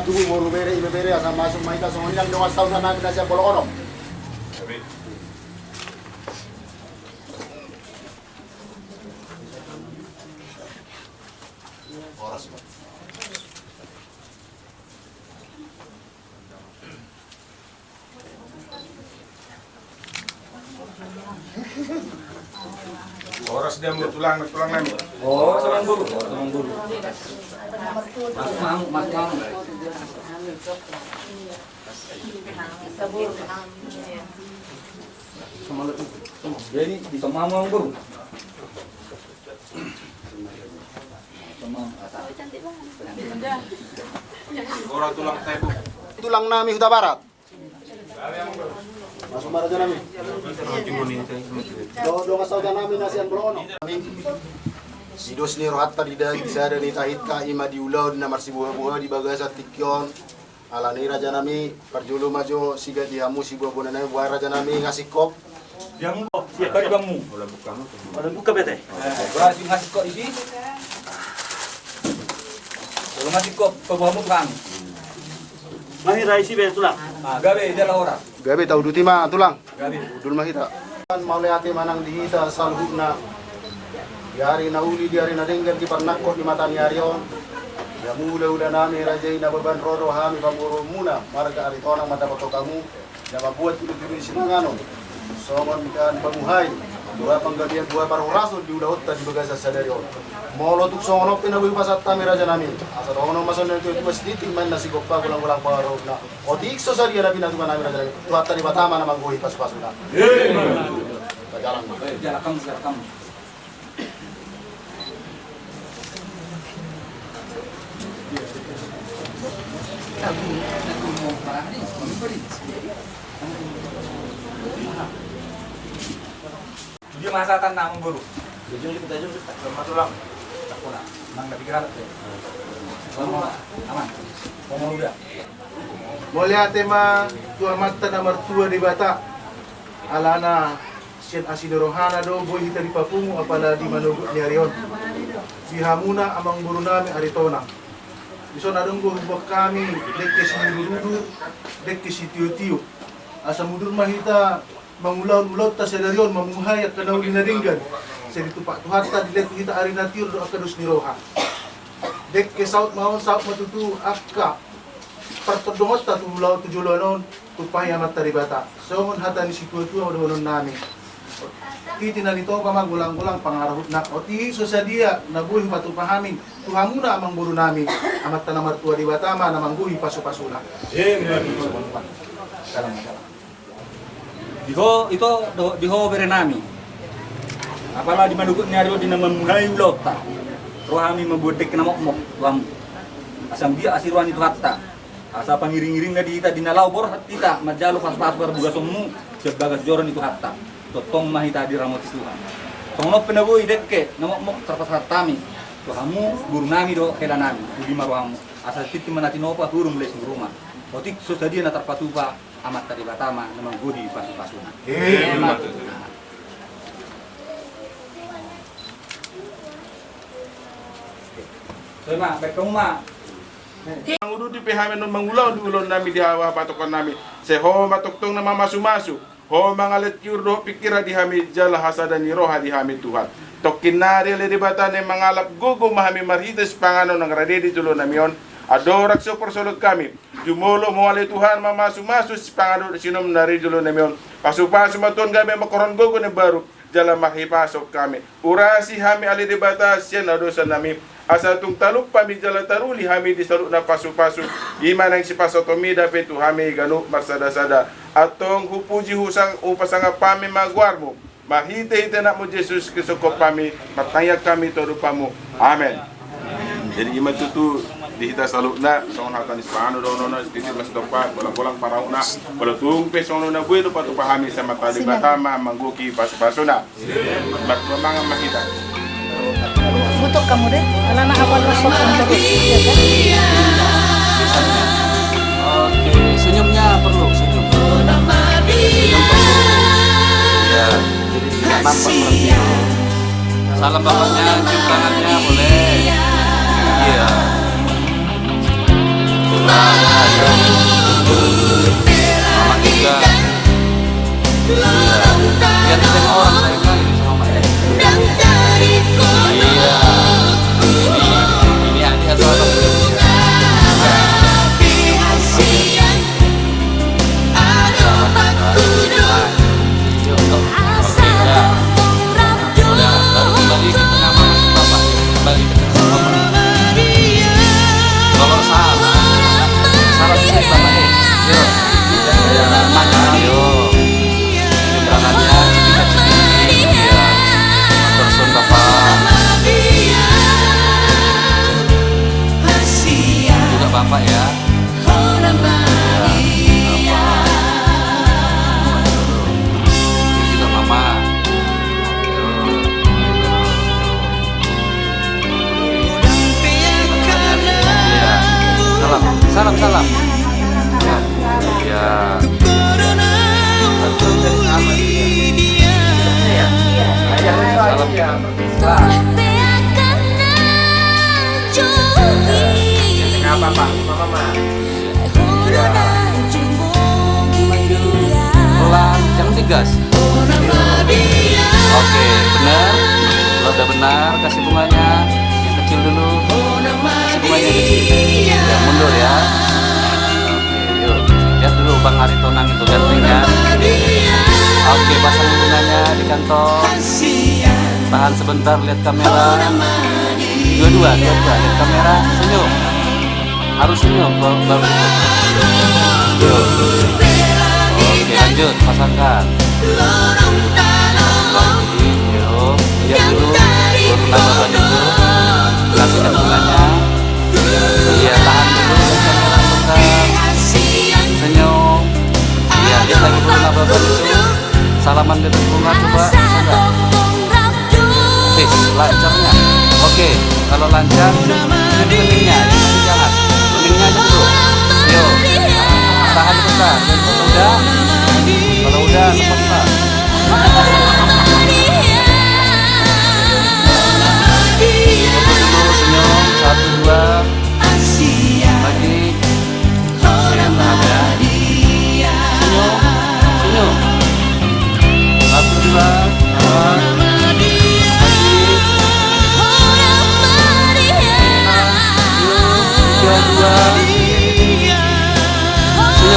Tubuh mau bere asal masuk maika semuanya yang doang tahun anak kita siap bolong orang. Oras dia mau tulang nami. Oh, tulang bulu. Mas kamu. Jadi di semamang bulu. Orang tulang tebu. Tulang nami Huta Barat. Masuk marah aja nami. Do ngasau nami nasian berono. Sidos ni rohatta di bisa ada ni tahit ka ima di ulau di namar si buah-buah di bagasa tikyon. Ala ni raja nami perjulu maju siga di hamu si buah-buah nami buah raja nami ngasih kop. Yang siap kali bangmu. Olah buka bete. Berarti ngasih kok isi. Kalau ngasih kok bawamu kan. Mahir isi be tulang. Ah, gabe dia lah orang. Gabe tahu duti mah tulang. Gabe. Dul mah kita. Kan mau lihat manang di hita salhuna. Yari na uli di hari na denggan di parnakko di mata ni arion. Ya mula udah nami rajai na beban rodo hami pamburu muna marga aritona mata foto kamu. Ya mabuat itu di sinangano. Songon kan pamuhay. Dua panggabian buah paruh rasul di udah otta di bagasa sadarion. Molo tuk songon pina bui pasat tami raja nami. Asal ono mason itu sedikit main nasi goppa gulang-gulang paruh na. Otik so saria na pina tukan nami raja nami. Tuat tadi batama na manggohi pas-pasuna. Jalan. Jalan kamu. Dia masakan nang guru. Jujur kita jujur. Sama tulang. Tak pula. Nang dah pikiran tu. Aman. Ngomong udah. Mulia tema tua mata nomor 2 di Batak. Alana Sian Asido Rohana do boy hita di Papungu apala di Manugut ni Arion. Bihamuna amang guru nami Aritona. Iso nadunggo hubok kami dekke si Dudu, dekke si Tio. Asa mudur mahita mangulaw-ulaw ta sa Arion mamuhay at kanaw dinadinggan. Sa ditupak tuhata dilek kita arinatir do akadus ni Roha. Dekke saut maon saut matutu akka pertodongot ta tumulaw tujulonon tupay amat taribata. Songon hata ni si Tua donon nami. Kiti na nito pa magulang-gulang pangarahot na oti so sa dia nabuhi patupahamin tuhamu na amang buru nami amat tanamar tua di Batama na mangguhi paso-pasuna. Diho itu diho berenami. Apalah di Manugut ni Arion di nama mulai ulota. Rohami membuat kenamok-mok tuam. Asam dia asiruan itu hatta. Asa pangiring-iring na di kita dinalau bor kita majalo pas-pas berbuga somu sebagas joron itu hatta. Totong mahita di ramot Tuhan. Tongno penabu idekke namok terpas hatami. Tuhamu guru nami do kela nami di maruamu. Asal titi manati nopa hurum les rumah. Otik susadia na terpatupa amat tadi batama namang gudi pasu-pasuna. So, mak, baik kamu, mak. Mangudu di pihamen nun mangulaw di ulon nami di hawa patokan nami. Seho matuktong na mamasu-masu. Ho mangalit yurdo pikira di hami jala hasada ni roha di hami Tuhan. Tokin nari le di batane mangalap gugu mahami marhites pangano ng radedi tulo namion. Adorak so persolot kami. Jumulo mo ali Tuhan mamasu-masu si pangano sinom nari tulo namion. Pasu-pasu maton kami makoron gugu na baru. Jala makipasok kami. Urasi hami ali di batas yan adosan nami. Asa tung taluk pami jala taruli hami di saluk na pasu-pasu iman ang si pasotomi dapat tu hami ganu marsada-sada atong hupuji husang upasanga pami magwarmo mahite-hite na mo Jesus kisukop pami matayag kami torupamu amen. Jadi iman tutu dihita saluk na song hatan ispano dono na diti mas dopa bolang-bolang parau na palatung pe song na buelo patu pahami sa matali batama mangguki pasu-pasu na mat mamang mahita. Butuh kamu deh, karena apa masuk terus, ya kan? Oke, senyumnya perlu, senyum. Senyum perlu. Ya, jadi tidak nampak berarti. Salam bapaknya, cium tangannya boleh. Iya. Ayo. Mama juga. Iya. Biar ditengok orang saya bilang ini sama Mak. Iya. Ini adik atau anak muda? Kembali ke tengah mana Bapak? Kembali ke tengah Bapak. Kalau salah, salah sih Bapak. Yo, mana? Yo, jumlahannya sedikit-sedikit. Ya, tersun Bapak. Juga Bapak ya. Ini juga Mama. Salam, salam. Ya, ya. Salam. Kenapa, Pak? Mama. Pelan, jangan digas. Oke, benar. Kalau udah benar, kasih bunganya yang kecil dulu. Kasih bunganya yang kecil. Ya, mundur ya. Oke, yuk. Lihat dulu Bang Ari Tonang itu gantengan. Oke, pasang bunganya di kantong. Tahan sebentar, lihat kamera. Dua-dua, lihat kamera. Senyum. Harus senyum baru. Yuk. Oke, lanjut, pasangkan. Lagi, yuk. Lihat dulu. Baru dulu. Kasihkan bunganya. Iya, tahan dulu kamera sebentar. Senyum. Iya, lihat lagi dulu bapak itu. Salaman di bunga coba. Lancarnya. Oke, kalau lancar, ini keningnya, jangan. Keningnya aja dulu. Yuk, tahan bentar. Kalau udah, lepas Pak. Foto dulu, senyum. 1, 2. Lagi. Tahan ya. Senyum, senyum. 1, 2.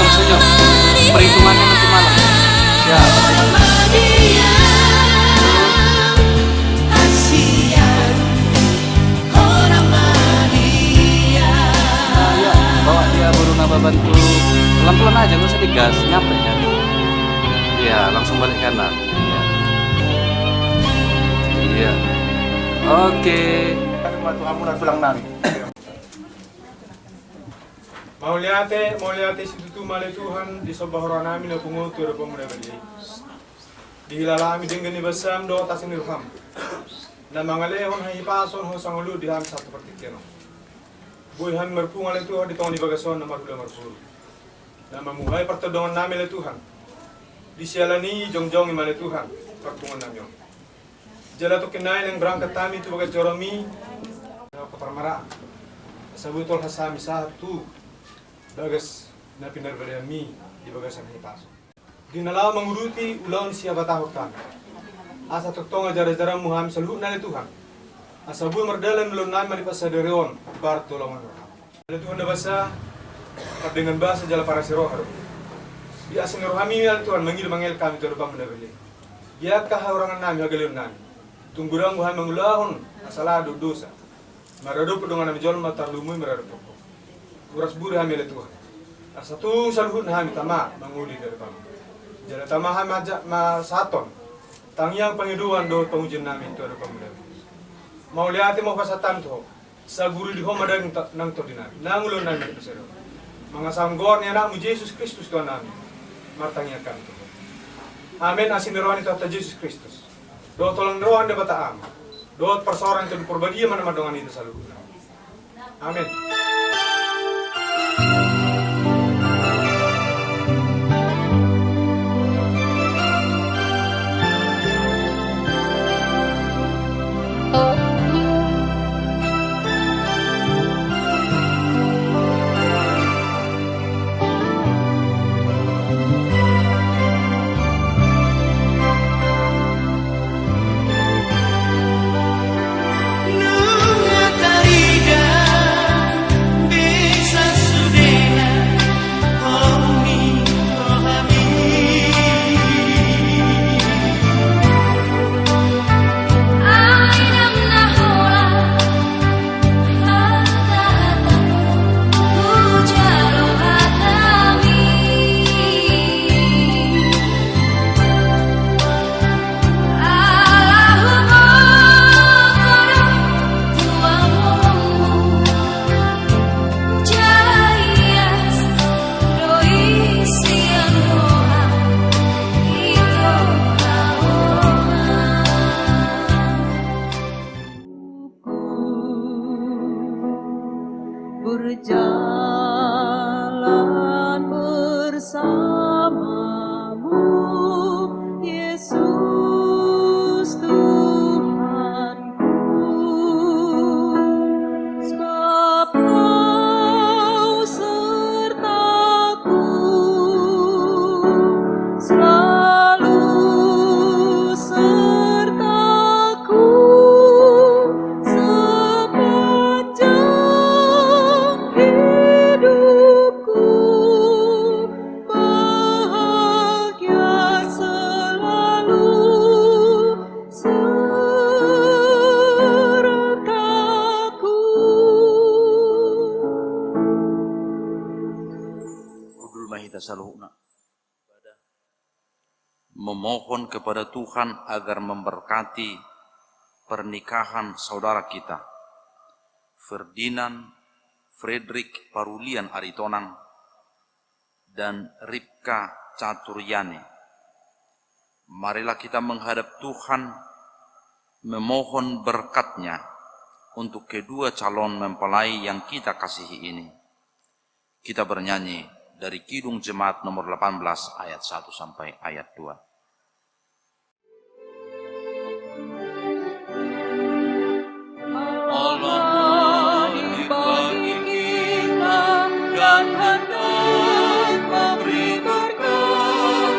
Senyum. Perhitungannya nanti malam. Siap. Nah, ya, bawa dia burung apa bantu. Pelan-pelan aja, nggak usah digas, nyampe kan. Iya, langsung balik kanan. Iya. Oke. Kamu na tulang nami. Mauliate situtu male Tuhan di sobahora namin na pungutur pemuda beli. Dihilalami dengan ibasam do tasin ilham. Na mangalehon hai pason ho sangulu diham satu pertikeno. Buihan merpungal itu di tahun ibagason na marhula marhul. Na mamuhay pertodongan namin le Tuhan. Di sialani jongjong imale Tuhan perpungan namin. Jala to kinain yang berangkat kami itu bagai joromi na kepermaraan. Sabutol hasami satu bagas na pinarbadami di bagasan hipaso. Dinala menguruti ulaun siapa tahun kami. Asa tertonga jara-jara muham saluh nani Tuhan. Asa bu merdalan melon nami maripasadereon bartolongan roham. Nani Tuhan basa dengan bahasa jala para sirohar. Di asing rohami al Tuhan mangil kami terbang mendabeli. Dia kaharangan nami hagalun nami. Tunggurang muham mengulahon asalado dosa. Marado pedongan nami jol matar lumui marado pokok. Uras buri hamil Tuhan. Asa tu saluh nami tama manguli dari bang. Jala tama hamaja ma saton. Tangyang pangiduan do pengujian nami itu ada pemuda. Mau lihat mau pasatan tu. Sa guru di homa dan nang to dinami. Nangulon nami pesero. Mga sanggor ni anakmu Yesus Kristus Tuhan nami. Martangyakan tu. Amin asin rohani Tuhan Yesus Kristus. Do tolong rohan de bata am. Do persoalan tu perbadia mana madongan itu selalu. Amin. Berjalan bersamamu, Yesus Tuhanku, sebab Kau sertaku selalu sertaku sepanjang hidupku, bahagia selalu sertaku. Udul mahita saluhna. Memohon kepada Tuhan agar memberkati pernikahan saudara kita Ferdinand Frederick Parulian Aritonang dan Ripka Caturyane. Marilah kita menghadap Tuhan memohon berkat-Nya untuk kedua calon mempelai yang kita kasihi ini. Kita bernyanyi dari Kidung Jemaat nomor 18 ayat 1 sampai ayat 2. Allah bagi kita dan hendak memberi berkat,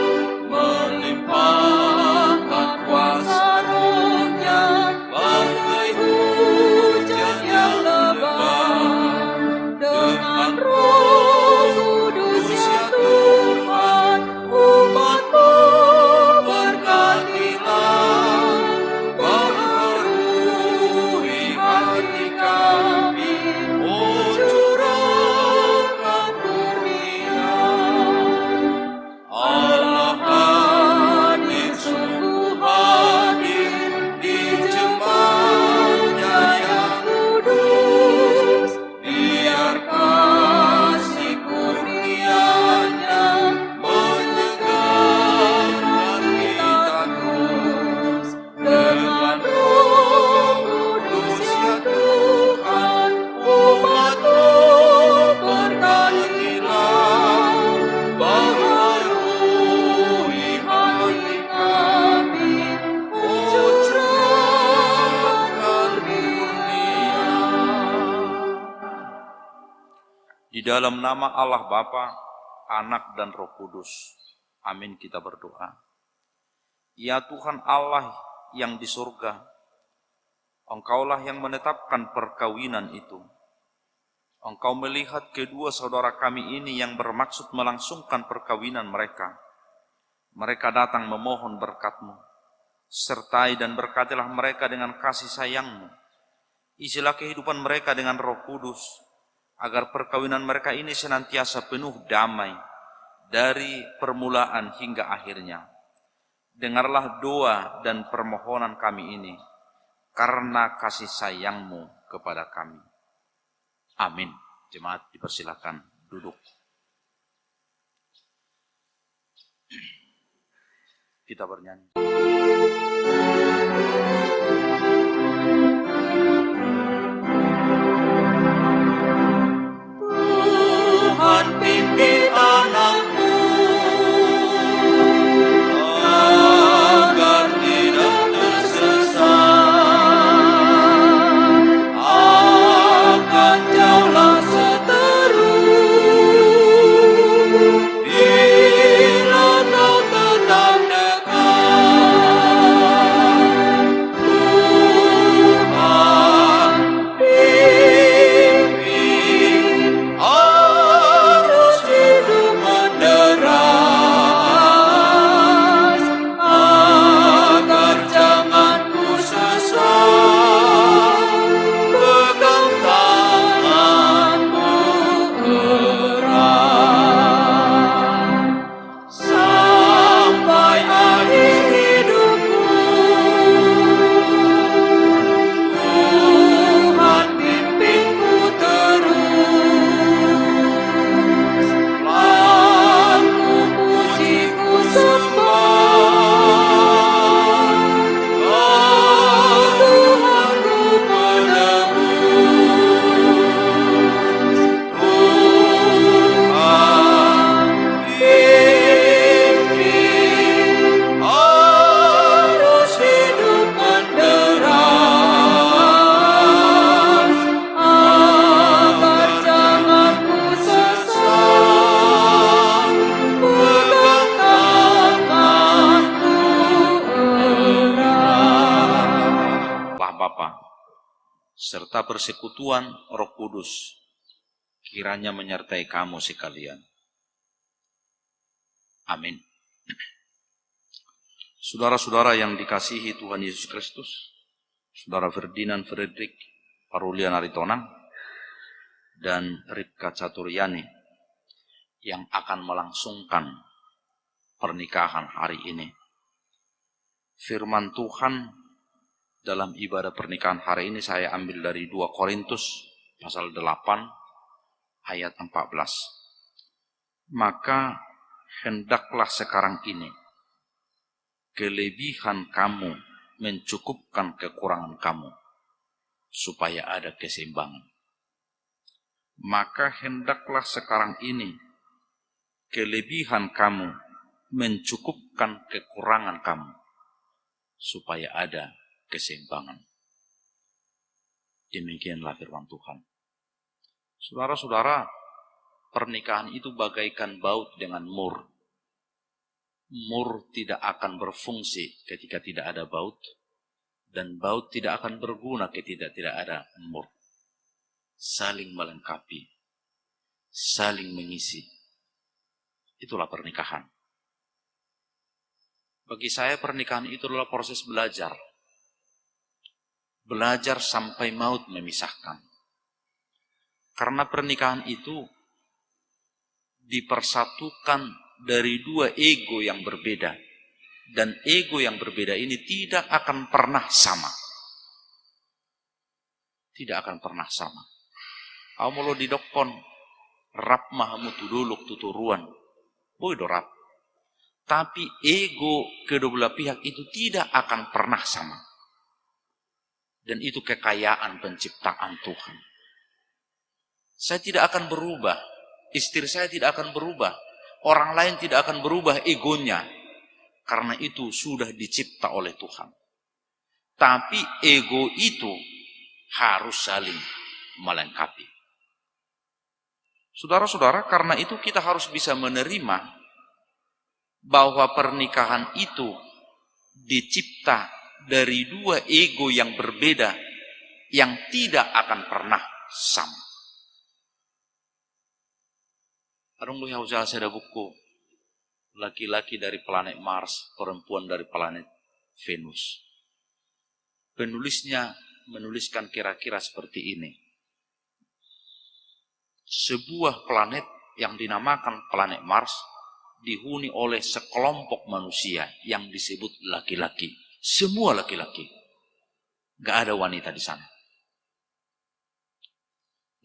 melimpahkan kuasa Roh-Nya bagai hujan yang lebat, dengan Roh Kudus ya Tuhan, umat-Mu berkatilah, memperbarui hati dalam nama Allah Bapa, Anak dan Roh Kudus. Amin, kita berdoa. Ya Tuhan Allah yang di surga, Engkaulah yang menetapkan perkawinan itu. Engkau melihat kedua saudara kami ini yang bermaksud melangsungkan perkawinan mereka. Mereka datang memohon berkat-Mu. Sertai dan berkatilah mereka dengan kasih sayang-Mu. Isilah kehidupan mereka dengan Roh Kudus, agar perkawinan mereka ini senantiasa penuh damai dari permulaan hingga akhirnya. Dengarlah doa dan permohonan kami ini, karena kasih sayang-Mu kepada kami. Amin. Jemaat dipersilakan duduk. Kita bernyanyi. Tuhan pimpin anak-Mu agar tidak tersesat, akan jauhlah seteru bila Kau tetap dekat. Tuhan pimpin arus hidup menderas, agar jangan ku sesat. Pegang tangan-Mu erat sampai akhir hidupku. Tuhan pimpinku terus, laku puji ku sembah. Kau Tuhanku penebus. Tuhan pimpin arus hidup menderas, agar jangan ku sesat. Pegang tangan-Mu erat. Allah Bapa, serta persekutuan Roh Kudus, kiranya menyertai kamu sekalian. Amin. Saudara-saudara yang dikasihi Tuhan Yesus Kristus, Saudara Ferdinand Frederick Parulian Aritonang dan Ripka Caturyani yang akan melangsungkan pernikahan hari ini. Firman Tuhan dalam ibadah pernikahan hari ini saya ambil dari 2 Korintus pasal 8 ayat 14. Maka hendaklah sekarang ini kelebihan kamu mencukupkan kekurangan kamu, supaya ada keseimbangan. Maka hendaklah sekarang ini kelebihan kamu mencukupkan kekurangan kamu, supaya ada keseimbangan. Demikianlah firman Tuhan. Saudara-saudara, pernikahan itu bagaikan baut dengan mur. Mur tidak akan berfungsi ketika tidak ada baut, dan baut tidak akan berguna ketika tidak ada mur. Saling melengkapi, saling mengisi. Itulah pernikahan. Bagi saya pernikahan itu adalah proses belajar. Belajar sampai maut memisahkan. Karena pernikahan itu dipersatukan dari 2 ego yang berbeda. Dan ego yang berbeda ini tidak akan pernah sama. Tidak akan pernah sama. Aumulo didokpon, rap mahamu tuduluk tuturuan. Boy dorap. Tapi ego kedua belah pihak itu tidak akan pernah sama. Dan itu kekayaan penciptaan Tuhan. Saya tidak akan berubah. Istri saya tidak akan berubah. Orang lain tidak akan berubah egonya. Karena itu sudah dicipta oleh Tuhan. Tapi ego itu harus saling melengkapi. Saudara-saudara, karena itu kita harus bisa menerima bahwa pernikahan itu dicipta dari dua ego yang berbeda yang tidak akan pernah sama. Arung lu hausal ada buku laki-laki dari planet Mars, perempuan dari planet Venus. Penulisnya menuliskan kira-kira seperti ini. Sebuah planet yang dinamakan planet Mars dihuni oleh sekelompok manusia yang disebut laki-laki. Semua laki-laki. Gak ada wanita di sana.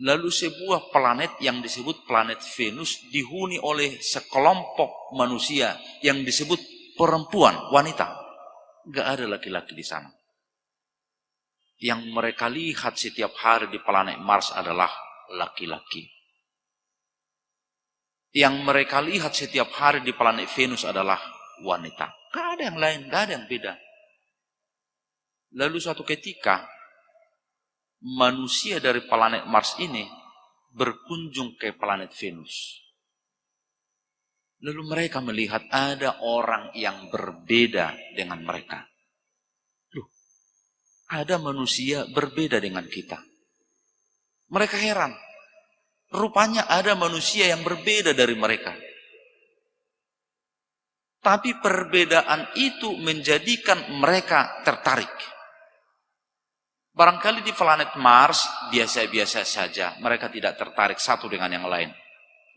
Lalu sebuah planet yang disebut planet Venus dihuni oleh sekelompok manusia yang disebut perempuan, wanita. Gak ada laki-laki di sana. Yang mereka lihat setiap hari di planet Mars adalah laki-laki. Yang mereka lihat setiap hari di planet Venus adalah wanita. Gak ada yang lain, gak ada yang beda. Lalu suatu ketika, manusia dari planet Mars ini berkunjung ke planet Venus. Lalu mereka melihat ada orang yang berbeda dengan mereka. Loh, ada manusia berbeda dengan kita. Mereka heran. Rupanya ada manusia yang berbeda dari mereka. Tapi perbedaan itu menjadikan mereka tertarik. Barangkali di planet Mars biasa-biasa saja. Mereka tidak tertarik satu dengan yang lain.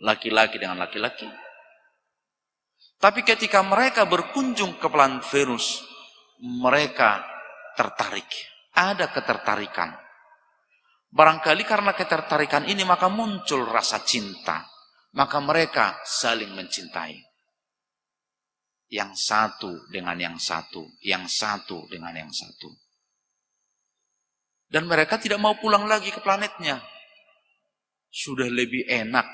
Laki-laki dengan laki-laki. Tapi ketika mereka berkunjung ke planet Venus, mereka tertarik. Ada ketertarikan. Barangkali karena ketertarikan ini maka muncul rasa cinta. Maka mereka saling mencintai. Yang satu dengan yang satu. Yang satu dengan yang satu. Dan mereka tidak mau pulang lagi ke planetnya. Sudah lebih enak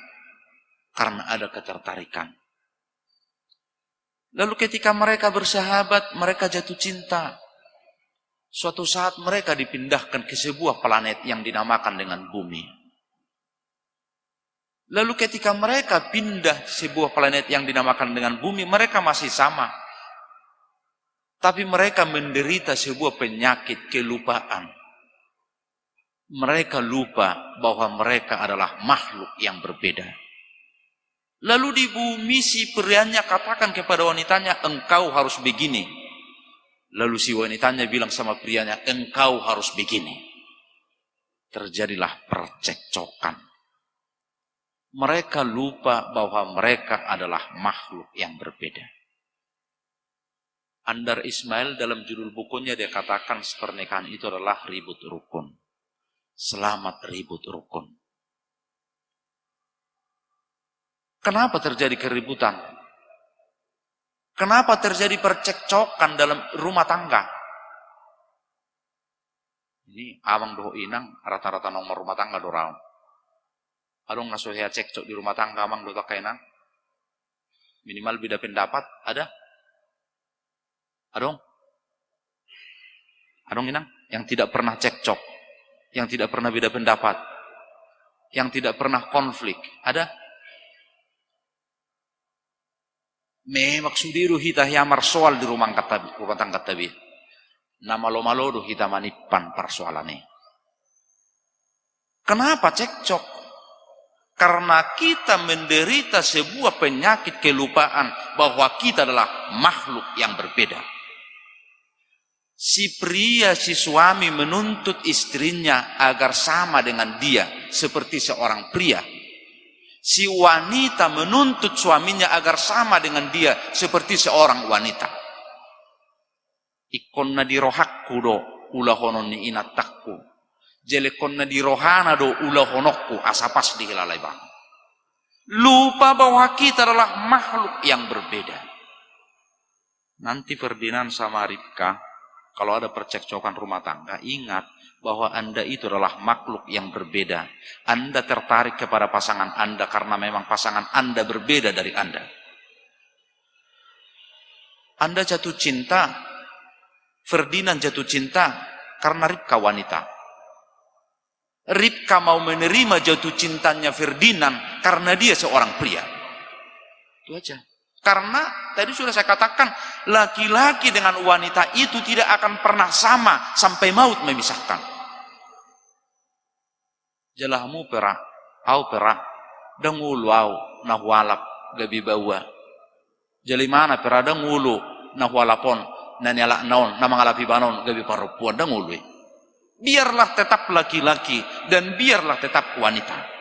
karena ada ketertarikan. Lalu ketika mereka bersahabat, mereka jatuh cinta. Suatu saat mereka dipindahkan ke sebuah planet yang dinamakan dengan bumi. Lalu ketika mereka pindah ke sebuah planet yang dinamakan dengan bumi, mereka masih sama. Tapi mereka menderita sebuah penyakit kelupaan. Mereka lupa bahwa mereka adalah makhluk yang berbeda. Lalu di bumi si prianya katakan kepada wanitanya, engkau harus begini. Lalu si wanitanya bilang sama prianya, engkau harus begini. Terjadilah percekcokan. Mereka lupa bahwa mereka adalah makhluk yang berbeda. Andar Ismail dalam judul bukunya dia katakan pernikahan itu adalah ribut rukun. Selamat ribut rukun. Kenapa terjadi keributan? Kenapa terjadi percekcokan dalam rumah tangga? Ini awang doh inang rata-rata nomor rumah tangga dorang. Adong ngasuh ya cekcok di rumah tangga amang doh kainan. Minimal beda pendapat ada? Adong? Adong inang yang tidak pernah cekcok, yang tidak pernah beda pendapat, yang tidak pernah konflik, ada? Maksudiru hita hiamar soal di rumah tangga tabi. Nama lo malodo hita manipan persoalannya. Kenapa cekcok? Karena kita menderita sebuah penyakit kelupaan bahwa kita adalah makhluk yang berbeda. Si pria, si suami menuntut istrinya agar sama dengan dia seperti seorang pria. Si wanita menuntut suaminya agar sama dengan dia seperti seorang wanita. Ikonna di rohakku do ulahonon ni inatakku. Jelekonna di rohana do ulahonokku asapas di hilalai bang. Lupa bahwa kita adalah makhluk yang berbeda. Nanti Ferdinand sama Ribka, kalau ada percekcokan rumah tangga, ingat bahwa Anda itu adalah makhluk yang berbeda. Anda tertarik kepada pasangan Anda karena memang pasangan Anda berbeda dari Anda. Anda jatuh cinta, Ferdinand jatuh cinta karena Ribka wanita. Ribka mau menerima jatuh cintanya Ferdinand karena dia seorang pria. Itu aja. Karena tadi sudah saya katakan, laki-laki dengan wanita itu tidak akan pernah sama sampai maut memisahkan. Jalahmu perak, au perak, dangulu au nahwalap gabi bawa. Jali mana perak dangulu nahwalapon nanyalak naon namangalapi banon gabi perempuan dangulu. Biarlah tetap laki-laki dan biarlah tetap wanita.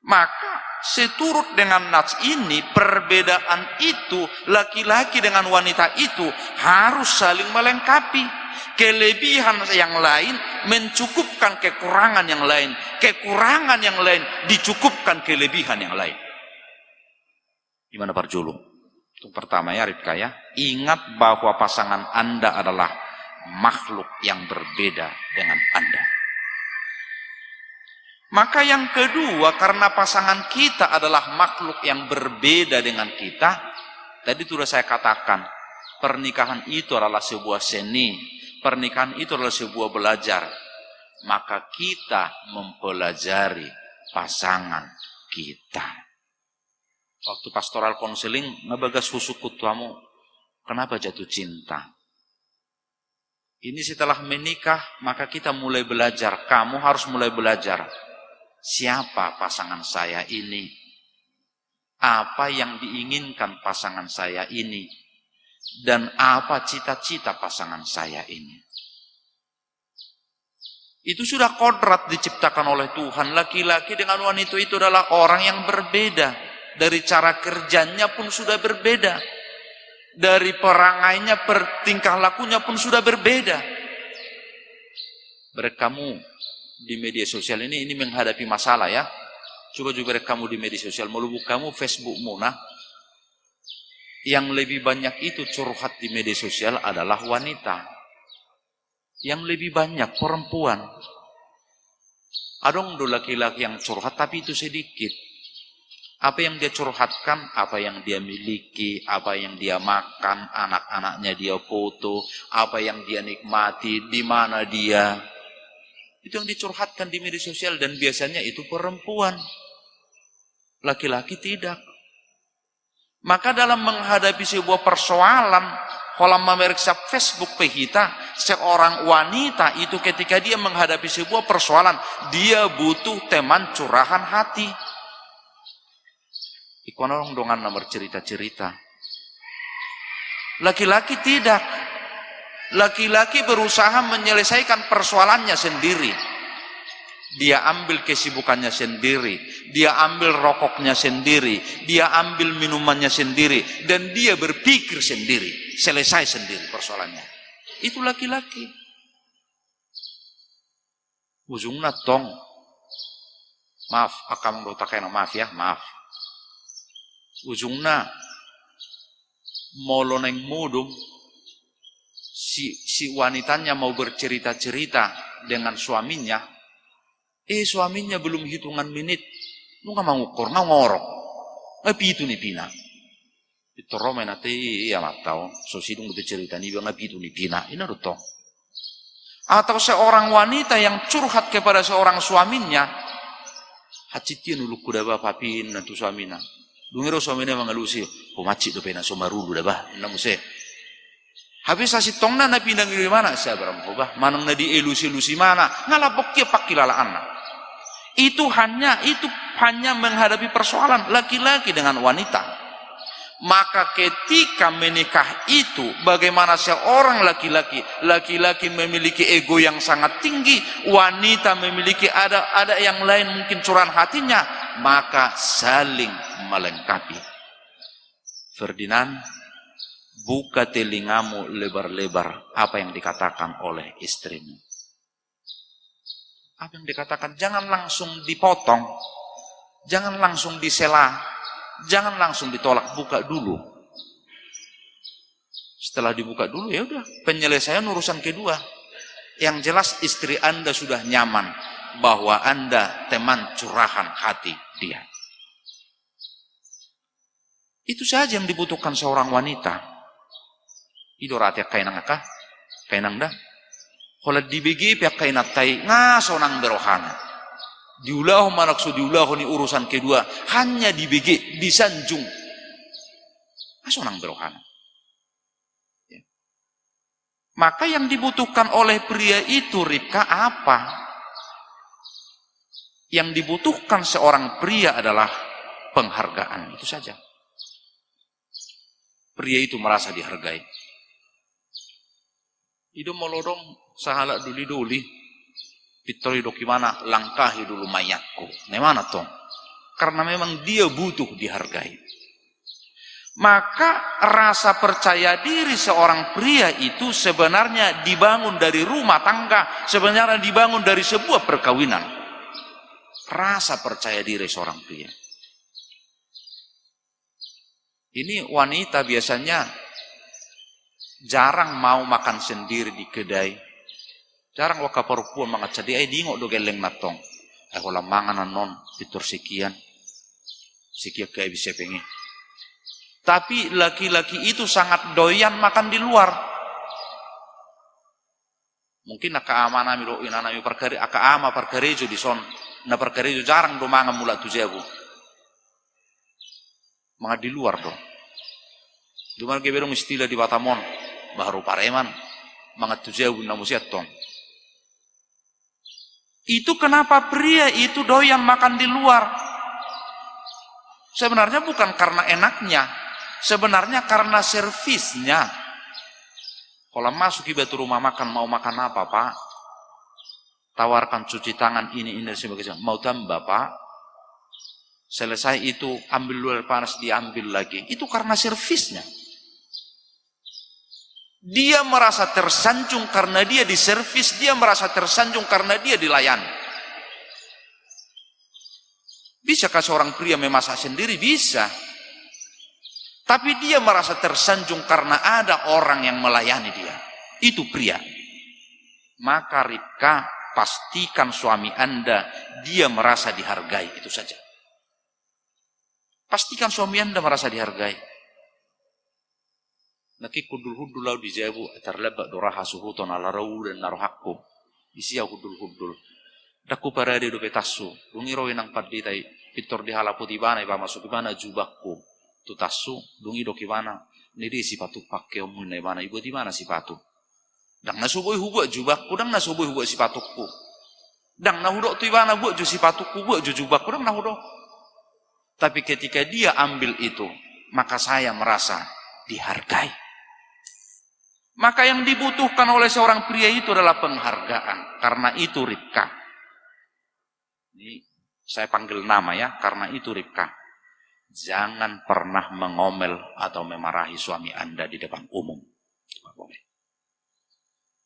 Maka seturut dengan nas ini, perbedaan itu, laki-laki dengan wanita itu harus saling melengkapi. Kelebihan yang lain mencukupkan kekurangan yang lain, kekurangan yang lain dicukupkan kelebihan yang lain. Gimana Pak Julu? Untuk pertama ya Rifka ya, ingat bahwa pasangan Anda adalah makhluk yang berbeda dengan Anda. Maka yang kedua, karena pasangan kita adalah makhluk yang berbeda dengan kita, tadi sudah saya katakan, pernikahan itu adalah sebuah seni, pernikahan itu adalah sebuah belajar. Maka kita mempelajari pasangan kita. Waktu pastoral konseling, ngebagas husuk tuamu, kenapa jatuh cinta? Ini setelah menikah, maka kita mulai belajar, kamu harus mulai belajar. Siapa pasangan saya ini? Apa yang diinginkan pasangan saya ini? Dan apa cita-cita pasangan saya ini? Itu sudah kodrat diciptakan oleh Tuhan. Laki-laki dengan wanita itu adalah orang yang berbeda. Dari cara kerjanya pun sudah berbeda. Dari perangainya, tingkah lakunya pun sudah berbeda. Kamu di media sosial ini menghadapi masalah ya. Coba juga kamu di media sosial, melubuk kamu Facebookmu, nah yang lebih banyak itu curhat di media sosial adalah wanita. Yang lebih banyak perempuan. Adong do laki-laki yang curhat tapi itu sedikit. Apa yang dia curhatkan, apa yang dia miliki, apa yang dia makan, anak-anaknya dia foto, apa yang dia nikmati, di mana dia. Itu yang dicurhatkan di media sosial dan biasanya itu perempuan. Laki-laki tidak. Maka dalam menghadapi sebuah persoalan, kalau memeriksa Facebook kita, seorang wanita itu ketika dia menghadapi sebuah persoalan, dia butuh teman curahan hati. Ikonolong dongan nomor cerita-cerita. Laki-laki tidak. Laki-laki berusaha menyelesaikan persoalannya sendiri. Dia ambil kesibukannya sendiri. Dia ambil rokoknya sendiri. Dia ambil minumannya sendiri. Dan dia berpikir sendiri. Selesai sendiri persoalannya. Itu laki-laki. Ujungnya tong. Maaf, akam rotaknya maaf ya, maaf. Ujungnya moloneng mudum. Si wanitanya mau bercerita-cerita dengan suaminya, suaminya belum hitungan menit, lu nggak mau ukur, nggak ngorok, itu nih pina, itu romen nanti ya matau, sosidung bercerita nih bilang itu nih pina, ini rutong. Atau seorang wanita yang curhat kepada seorang suaminya, hacitin dulu kuda bapak pin nanti suaminya, dungero suaminya mengelusi, macit do pena somarulu dah bah, namuse. Habis asih tongna na pinang di mana saya berambah manang na di elusi mana ngalapok kia pakilala anak. Itu hanya menghadapi persoalan laki-laki dengan wanita. Maka ketika menikah itu bagaimana seorang laki-laki memiliki ego yang sangat tinggi, wanita memiliki ada yang lain mungkin curahan hatinya, maka saling melengkapi. Ferdinand, buka telingamu lebar-lebar apa yang dikatakan oleh istrimu. Apa yang dikatakan, jangan langsung dipotong, jangan langsung disela, jangan langsung ditolak, buka dulu. Setelah dibuka dulu ya udah, penyelesaian urusan kedua. Yang jelas istri Anda sudah nyaman bahwa Anda teman curahan hati dia. Itu saja yang dibutuhkan seorang wanita. Idorati kainang akah, kainang dah. Kalau dibegi pihak kainat tai ngasonang berohana. Diulah manaksu diulah ni urusan kedua, hanya dibege, disanjung. Asonang berohana. Ya. Maka yang dibutuhkan oleh pria itu, Ribka, apa? Yang dibutuhkan seorang pria adalah penghargaan, itu saja. Pria itu merasa dihargai. Hidup molodong sahala duli-duli. Pitori dokimana langkahi dulu mayatku. Nemana tong? Karena memang dia butuh dihargai. Maka rasa percaya diri seorang pria itu sebenarnya dibangun dari rumah tangga, sebenarnya dibangun dari sebuah perkawinan. Rasa percaya diri seorang pria. Ini wanita biasanya jarang mau makan sendiri di kedai. Jarang waka perempuan mangat jadi ai dingok do geleng natong. Ai hola manganan non fitur sekian. Sekian kayak bisa pengen. Tapi laki-laki itu sangat doyan makan di luar. Mungkin aka ama nami do ina nami perkari aka ama perkarejo di son. Na perkarejo jarang do mangan mula tu jabu. Mangat di luar do. Duman ke berong istilah di Batamon baru pareman mangat tu jabu na musiat tong. Itu kenapa pria itu doyan makan di luar. Sebenarnya bukan karena enaknya. Sebenarnya karena servisnya. Kalau masuk ke rumah makan, mau makan apa, Pak? Tawarkan cuci tangan ini sebagainya. Mau tambah, Pak? Selesai itu, ambil luar panas, diambil lagi. Itu karena servisnya. Dia merasa tersanjung karena dia diservis, dia merasa tersanjung karena dia dilayani. Bisakah seorang pria memasak sendiri? Bisa. Tapi dia merasa tersanjung karena ada orang yang melayani dia. Itu pria. Maka Ribka, pastikan suami Anda, dia merasa dihargai. Itu saja. Pastikan suami Anda merasa dihargai. Naki kudul-hudul lau di jabu terlebak doraha suhuton ala rawu dan narohakku isi aku kudul-hudul daku parade do petasu dungi roe nang paddi tai pitor di hala putih bana iba masuk ibana jubakku tu tasu dungi do kibana nidi sipatu pakai omun na ibana ibu di mana sipatu dang nasuboy hubuk jubakku dang nasuboy hubuk sipatukku dang nahudok tu ibana buat ju sipatukku buat ju jubakku dang nahudok. Tapi ketika dia ambil itu maka saya merasa dihargai. Maka yang dibutuhkan oleh seorang pria itu adalah penghargaan. Karena itu Ribka. Ini saya panggil nama ya, karena itu Ribka. Jangan pernah mengomel atau memarahi suami Anda di depan umum.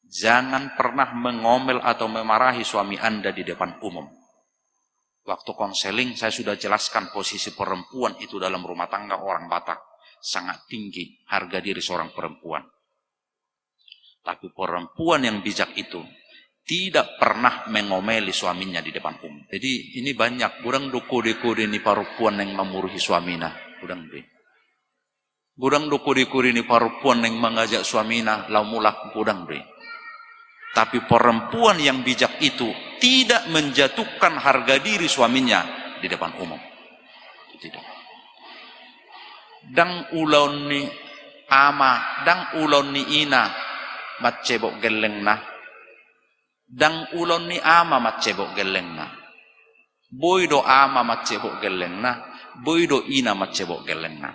Jangan pernah mengomel atau memarahi suami Anda di depan umum. Waktu konseling saya sudah jelaskan posisi perempuan itu dalam rumah tangga orang Batak. Sangat tinggi harga diri seorang perempuan. Tapi perempuan yang bijak itu tidak pernah mengomeli suaminya di depan umum. Jadi ini banyak kurang do kode-kode ni perempuan yang memuruhi suamina, kurang deh. Kurang do kode-kode ni perempuan yang mengajak suamina lau mulak kurang deh. Tapi perempuan yang bijak itu tidak menjatuhkan harga diri suaminya di depan umum. Tidak. Dang ulon ni ama, dang ulon ni ina. Macebok geleng na dang ulon ni ama macebok geleng na boy do ama macebok geleng na boy do ina macebok geleng na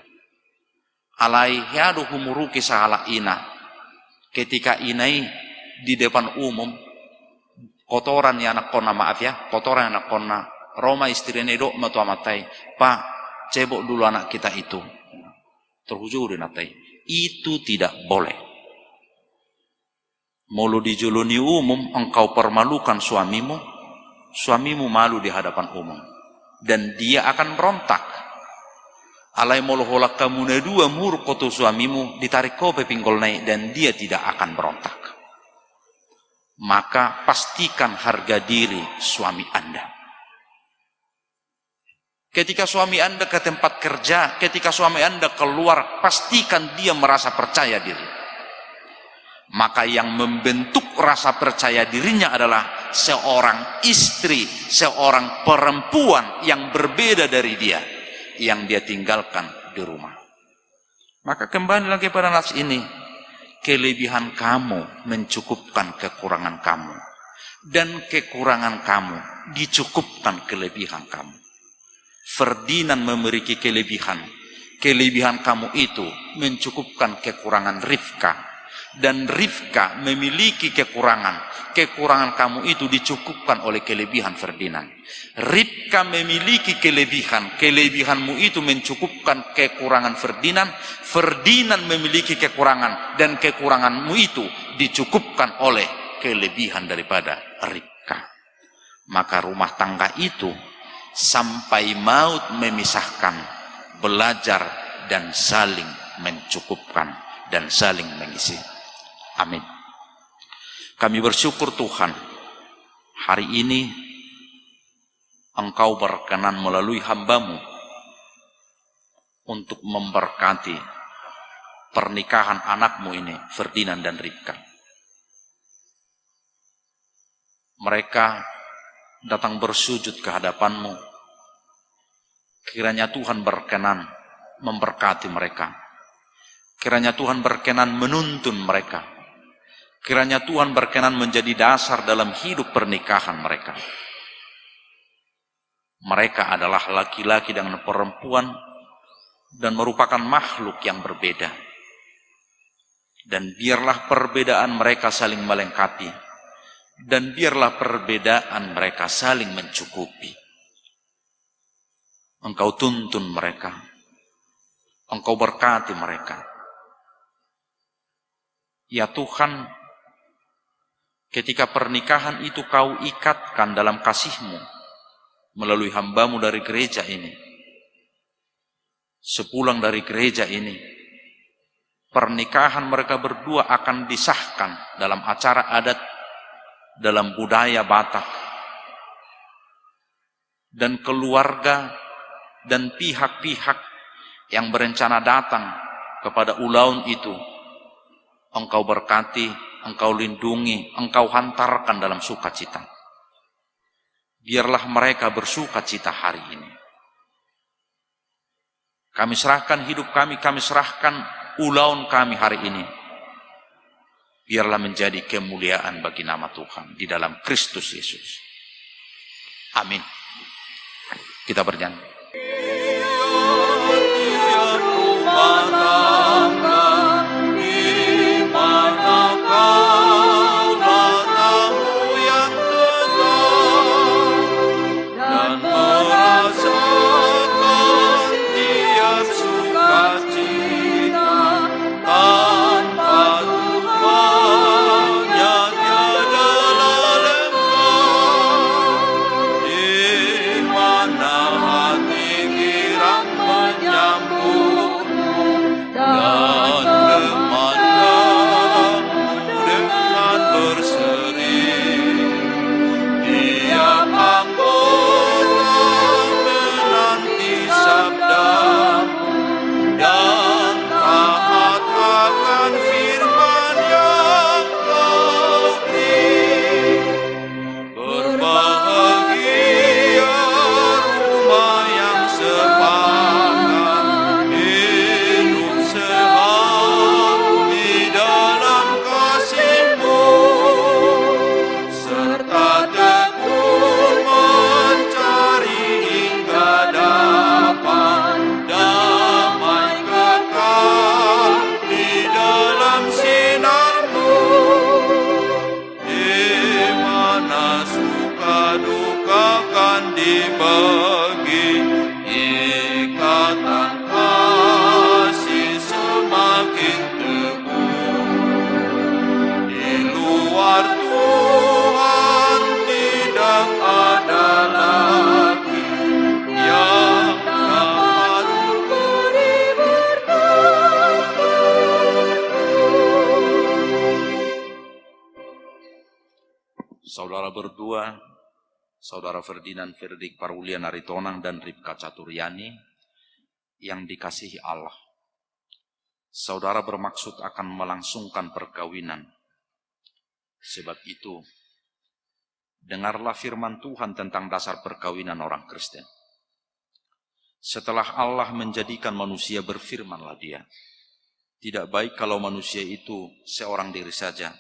alai hiadu humuruki sahala ina ketika inai di depan umum kotoran ya anak kona maaf ya kotoran anak kona Roma istrinya do matua matai Pak cebok dulu anak kita itu terhujur di natai itu tidak boleh. Mulu dijuluni umum, engkau permalukan suamimu, suamimu malu di hadapan umum. Dan dia akan berontak. Alai mulu holak kamu na dua murkotu suamimu, ditarik kau pinggol naik, dan dia tidak akan berontak. Maka pastikan harga diri suami Anda. Ketika suami Anda ke tempat kerja, ketika suami Anda keluar, pastikan dia merasa percaya diri. Maka yang membentuk rasa percaya dirinya adalah seorang istri, seorang perempuan yang berbeda dari dia, yang dia tinggalkan di rumah. Maka kembali lagi pada nas ini, kelebihan kamu mencukupkan kekurangan kamu, dan kekurangan kamu dicukupkan kelebihan kamu. Ferdinand memiliki kelebihan kamu itu mencukupkan kekurangan Rifka, dan Rifka memiliki kekurangan kamu itu dicukupkan oleh kelebihan Ferdinand. Rifka memiliki kelebihanmu itu mencukupkan kekurangan Ferdinand. Ferdinand memiliki kekurangan, dan kekuranganmu itu dicukupkan oleh kelebihan daripada Rifka. Maka rumah tangga itu sampai maut memisahkan, belajar dan saling mencukupkan dan saling mengisi. Amin. Kami bersyukur Tuhan, hari ini Engkau berkenan melalui hamba-Mu untuk memberkati pernikahan anak-Mu ini, Ferdinand dan Rifka. Mereka datang bersujud ke hadapan-Mu. Kiranya Tuhan berkenan memberkati mereka. Kiranya Tuhan berkenan menuntun mereka. Kiranya Tuhan berkenan menjadi dasar dalam hidup pernikahan mereka. Mereka adalah laki-laki dengan perempuan dan merupakan makhluk yang berbeda. Dan biarlah perbedaan mereka saling melengkapi. Dan biarlah perbedaan mereka saling mencukupi. Engkau tuntun mereka. Engkau berkati mereka. Ya Tuhan, ketika pernikahan itu Kau ikatkan dalam kasih-Mu melalui hamba-Mu dari gereja ini, sepulang dari gereja ini, pernikahan mereka berdua akan disahkan dalam acara adat, dalam budaya Batak, dan keluarga dan pihak-pihak yang berencana datang kepada ulaun itu, Engkau berkati, Engkau lindungi, Engkau hantarkan dalam sukacita. Biarlah mereka bersukacita hari ini. Kami serahkan hidup kami serahkan ulaun kami hari ini. Biarlah menjadi kemuliaan bagi nama Tuhan di dalam Kristus Yesus. Amin. Kita bernyanyi. Saudara berdua, Saudara Ferdinand Ferdik Parulian Aritonang dan Rifka Caturyani yang dikasihi Allah. Saudara bermaksud akan melangsungkan perkawinan. Sebab itu, dengarlah firman Tuhan tentang dasar perkawinan orang Kristen. Setelah Allah menjadikan manusia, berfirmanlah dia, tidak baik kalau manusia itu seorang diri saja.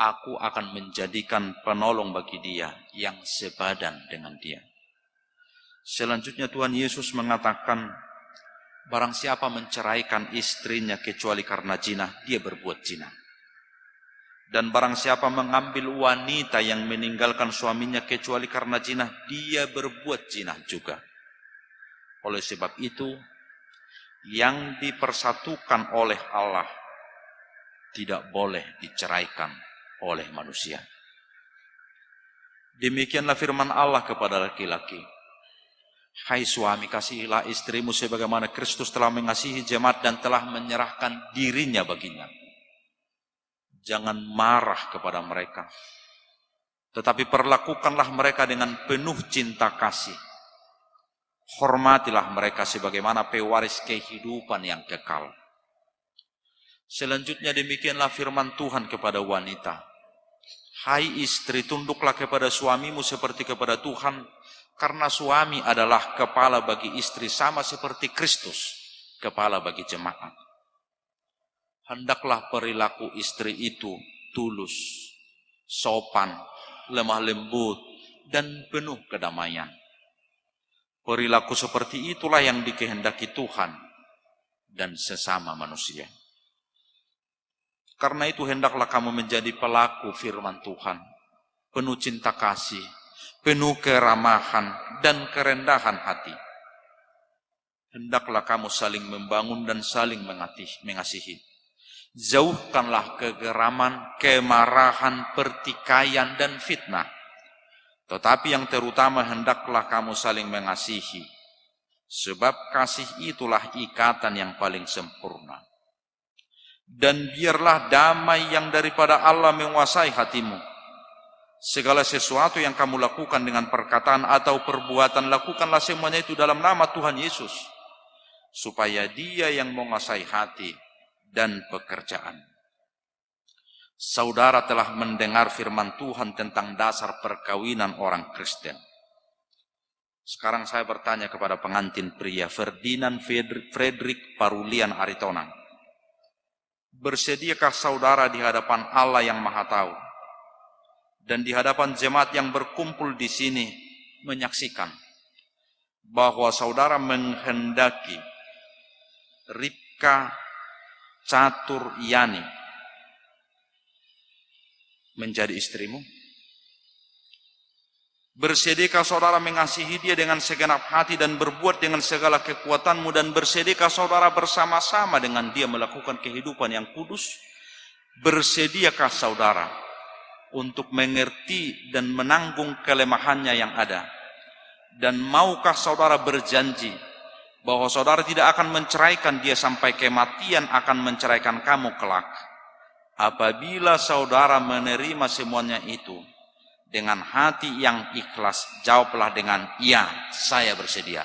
Aku akan menjadikan penolong bagi dia yang sebadan dengan dia. Selanjutnya Tuhan Yesus mengatakan, barang siapa menceraikan istrinya kecuali karena zina, dia berbuat zina. Dan barang siapa mengambil wanita yang meninggalkan suaminya kecuali karena zina, dia berbuat zina juga. Oleh sebab itu, yang dipersatukan oleh Allah tidak boleh diceraikan oleh manusia. Demikianlah firman Allah kepada laki-laki. Hai suami, kasihilah istrimu sebagaimana Kristus telah mengasihi jemaat dan telah menyerahkan dirinya baginya. Jangan marah kepada mereka, tetapi perlakukanlah mereka dengan penuh cinta kasih. Hormatilah mereka sebagaimana pewaris kehidupan yang kekal. Selanjutnya demikianlah firman Tuhan kepada wanita. Hai istri, tunduklah kepada suamimu seperti kepada Tuhan, karena suami adalah kepala bagi istri sama seperti Kristus, kepala bagi jemaat. Hendaklah perilaku istri itu tulus, sopan, lemah lembut, dan penuh kedamaian. Perilaku seperti itulah yang dikehendaki Tuhan dan sesama manusia. Karena itu hendaklah kamu menjadi pelaku firman Tuhan, penuh cinta kasih, penuh keramahan dan kerendahan hati. Hendaklah kamu saling membangun dan saling mengasihi. Jauhkanlah kegeraman, kemarahan, pertikaian, dan fitnah. Tetapi yang terutama hendaklah kamu saling mengasihi, sebab kasih itulah ikatan yang paling sempurna. Dan biarlah damai yang daripada Allah menguasai hatimu. Segala sesuatu yang kamu lakukan dengan perkataan atau perbuatan, lakukanlah semuanya itu dalam nama Tuhan Yesus, supaya Dia yang menguasai hati dan pekerjaan. Saudara telah mendengar firman Tuhan tentang dasar perkawinan orang Kristen. Sekarang saya bertanya kepada pengantin pria, Ferdinand Frederick Parulian Aritonang. Bersediakah saudara di hadapan Allah yang Maha Tahu dan di hadapan jemaat yang berkumpul di sini menyaksikan bahwa saudara menghendaki Ripka Caturyani menjadi istrimu? Bersediakah saudara mengasihi dia dengan segenap hati dan berbuat dengan segala kekuatanmu, dan bersediakah saudara bersama-sama dengan dia melakukan kehidupan yang kudus? Bersediakah saudara untuk mengerti dan menanggung kelemahannya yang ada? Dan maukah saudara berjanji bahwa saudara tidak akan menceraikan dia sampai kematian akan menceraikan kamu kelak? Apabila saudara menerima semuanya itu dengan hati yang ikhlas, jawablah dengan ya, saya bersedia.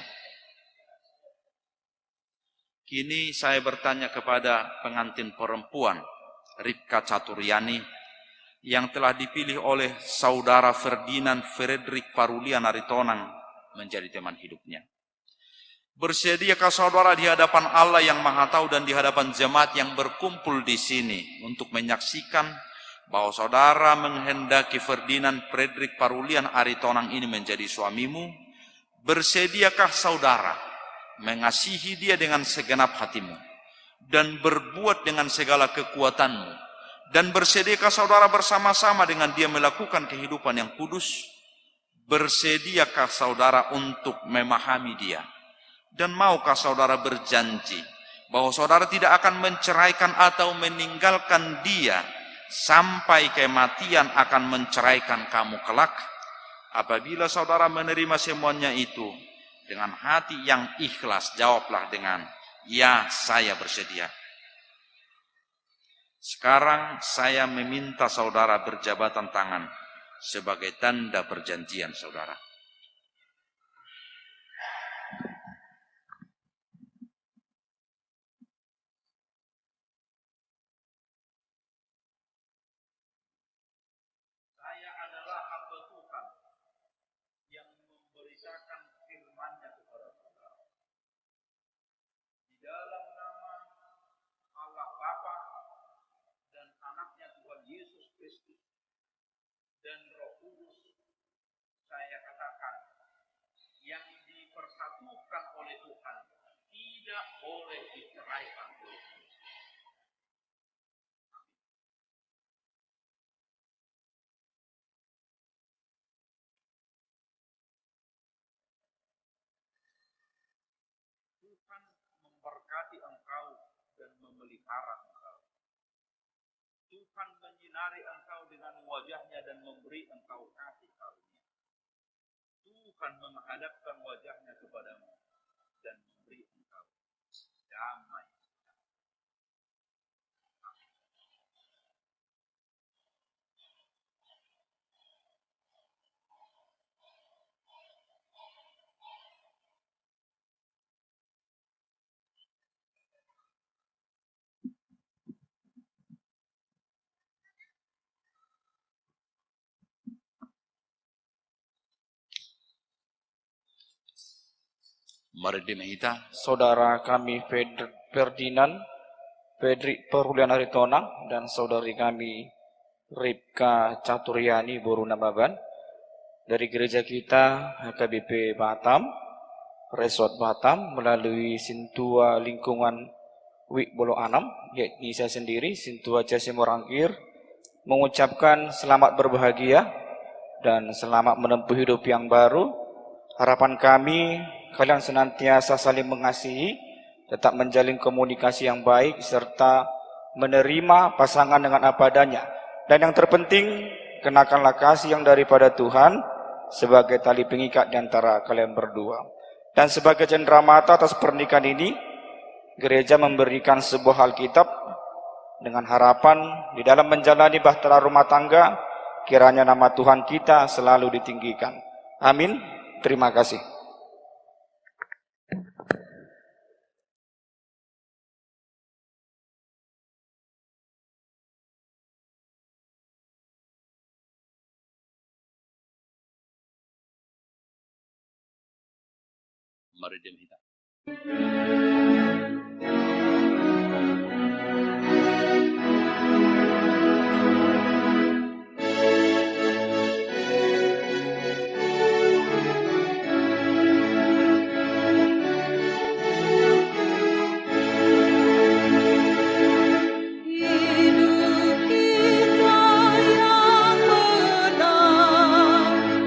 Kini saya bertanya kepada pengantin perempuan Ripka Caturyani yang telah dipilih oleh saudara Ferdinand Frederick Parulian Aritonang menjadi teman hidupnya. Bersediakah saudara di hadapan Allah yang Maha Tahu dan di hadapan jemaat yang berkumpul di sini untuk menyaksikan bahwa saudara menghendaki Ferdinand Frederick Parulian Aritonang ini menjadi suamimu? Bersediakah saudara mengasihi dia dengan segenap hatimu dan berbuat dengan segala kekuatanmu? Dan bersediakah saudara bersama-sama dengan dia melakukan kehidupan yang kudus? Bersediakah saudara untuk memahami dia? Dan maukah saudara berjanji bahwa saudara tidak akan menceraikan atau meninggalkan dia sampai kematian akan menceraikan kamu kelak? Apabila saudara menerima semuanya itu dengan hati yang ikhlas, jawablah dengan ya, saya bersedia. Sekarang saya meminta saudara berjabatan tangan sebagai tanda perjanjian saudara. Saya adalah hamba Tuhan dan Roh Kudus. Saya katakan, yang dipersatukan oleh Tuhan tidak boleh diceraikan. Tuhan memberkati engkau dan memelihara engkau. Tuhan menyinari engkau dengan wajahnya dan memberi engkau kasih karunia. Tuhan menghadapkan wajahnya kepadamu dan memberi engkau damai. Mari dimehita. Saudara kami Ferdinand Fedrik Perhulian Aritonang dan saudari kami Ripka Caturyani Borunababan dari gereja kita HKBP Batam, Resort Batam melalui Sintua Lingkungan Wik Bolo Anam, yakni saya sendiri Sintua Jase Morangkir, mengucapkan selamat berbahagia dan selamat menempuh hidup yang baru. Harapan kami kalian senantiasa saling mengasihi, tetap menjalin komunikasi yang baik, serta menerima pasangan dengan apa adanya. Dan yang terpenting, kenakanlah kasih yang daripada Tuhan sebagai tali pengikat di antara kalian berdua. Dan sebagai cenderamata atas pernikahan ini, gereja memberikan sebuah Alkitab dengan harapan di dalam menjalani bahtera rumah tangga, kiranya nama Tuhan kita selalu ditinggikan. Amin. Terima kasih. Mari dimehita.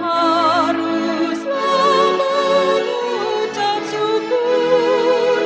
Haruslah mengucap syukur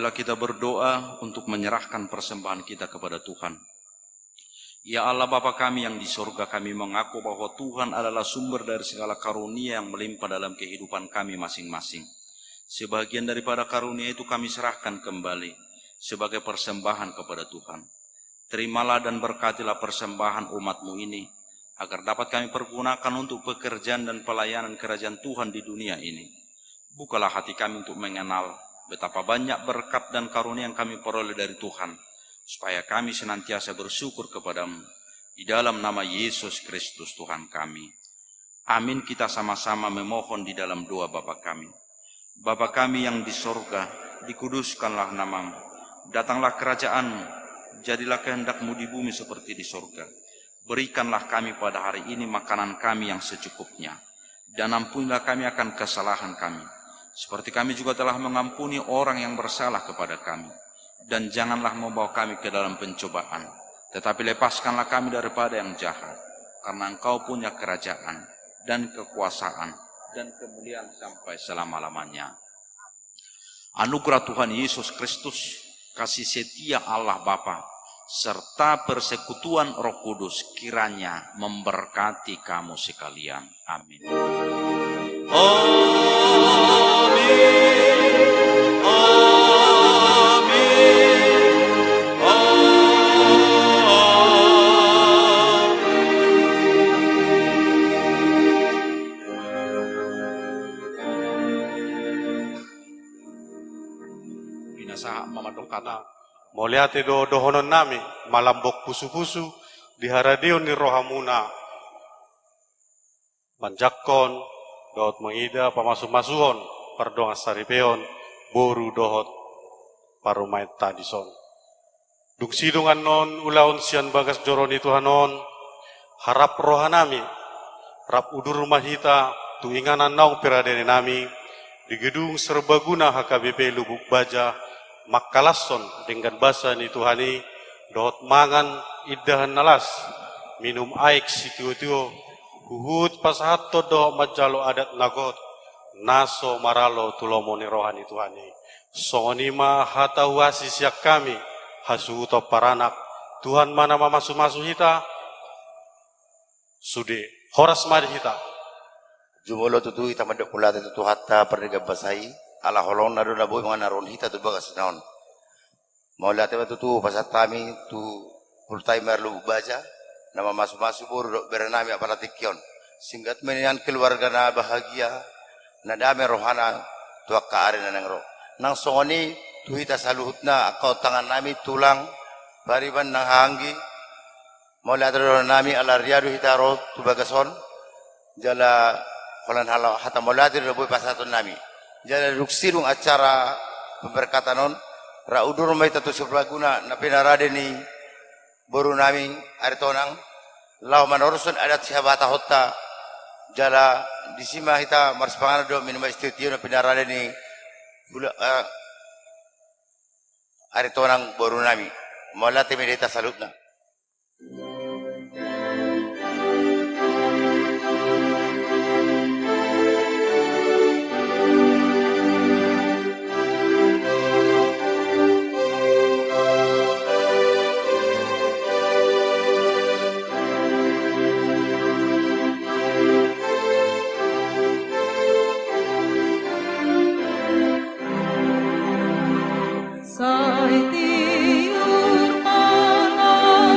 Marilah kita berdoa untuk menyerahkan persembahan kita kepada Tuhan. Ya Allah Bapa kami yang di surga, kami mengaku bahwa Tuhan adalah sumber dari segala karunia yang melimpah dalam kehidupan kami masing-masing. Sebagian daripada karunia itu kami serahkan kembali sebagai persembahan kepada Tuhan. Terimalah dan berkatilah persembahan umat-Mu ini, agar dapat kami pergunakan untuk pekerjaan dan pelayanan kerajaan Tuhan di dunia ini. Bukalah hati kami untuk mengenal betapa banyak berkat dan karunia yang kami peroleh dari Tuhan, supaya kami senantiasa bersyukur kepadamu. Di dalam nama Yesus Kristus Tuhan kami. Amin. Kita sama-sama memohon di dalam doa Bapa kami. Bapa kami yang di sorga, dikuduskanlah namamu. Datanglah kerajaan-Mu, jadilah kehendak-Mu di bumi seperti di sorga. Berikanlah kami pada hari ini makanan kami yang secukupnya, dan ampunilah kami akan kesalahan kami, seperti kami juga telah mengampuni orang yang bersalah kepada kami. Dan janganlah membawa kami ke dalam pencobaan, tetapi lepaskanlah kami daripada yang jahat, karena Engkau punya kerajaan, dan kekuasaan, dan kemuliaan sampai selama-lamanya. Anugerah Tuhan Yesus Kristus, kasih setia Allah Bapa, serta persekutuan Roh Kudus kiranya memberkati kamu sekalian. Amin. Binasa mamadong kata. Moliate do dohonon nami, malambok pusu-pusu, diharadion ni rohamuna. Manjakkon, dohot mengida pamasu-masuhon, pardonga saripeon, boru dohot parumait tadison. Dung sidungan non, ulaon sian bagas joroni Tuhanon, harap rohanami, rap udur rumah hita, tuinganan naung piradene nami, di gedung serbaguna HKBP Lubuk Baja, Makalason dengan basa ni Tuhani, dohot mangan idahan nalas, minum aik situo-tuo, huhut pasahato dohot majalo adat nagot, naso maralo tulomo ni rohani Tuhani. Songonima hatawasi siak kami, hasuto paranak, Tuhan mana mamasu-masu hita, sude, horas mari hita. Jumolo tutu hita madok pula tutu hatta pernega basai, ala holong nado na boy mga naron hita tu bagas naon. Maula teba tutu pasat kami tu full timer Lubuk Baja, nama masu-masu buru berenami apalatikyon. Singkat menian keluarga na bahagia, na dame rohana tuak kaare na nang roh. Nang songoni tu hita saluhut na akau tangan nami tulang bariban nang hanggi. Maula teba nami ala riadu hita roh tu bagason. Jala holan halau hata maula teba boy pasatun nami. Jadi ruksirung acara pemberkatanon raudur mai tatu seblaguna na pinarade ni boru nami aritonang lau manorusun adat sihabata hotta jala disima hita marspangana do minima istitio na pinarade ni aritonang boru nami mola temedeta salutna. Sai tiur malam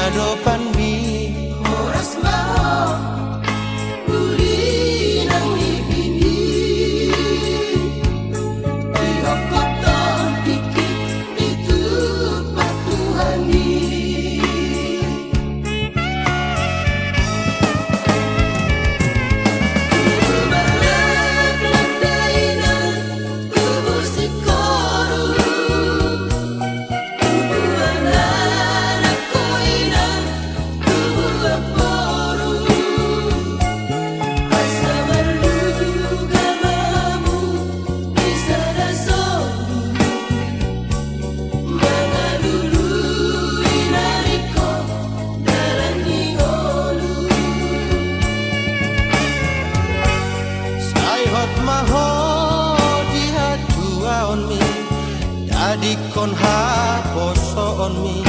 adopan mi Moras mau Uli nang ibini Diokoton pikir itu patuhani Kubalak landaina Kubur sikoru Kon ha poso on mi